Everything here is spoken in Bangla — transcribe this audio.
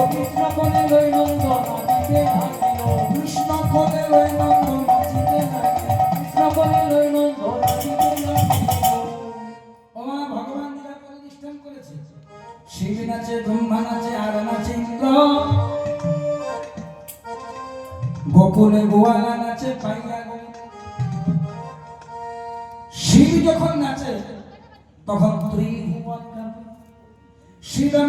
কৃষ্ণ কোলে লই নন্দ নাচিতে থাকিল কৃষ্ণ কোলে লই নন্দ নাচিতে থাকিল কৃষ্ণ কোলে লই নন্দ নাচিতে থাকিল ওমা ভগবান লীলা পরিবেষ্টন করেছে শিব নাচে ব্রহ্মা নাচে আর নাচে ইন্দ্র গোকুলে গোয়ালা নাচে পাইয়া গোবিন্দ শিব যখন নাচে তখন ত্রিভুবন কাঁপে শিব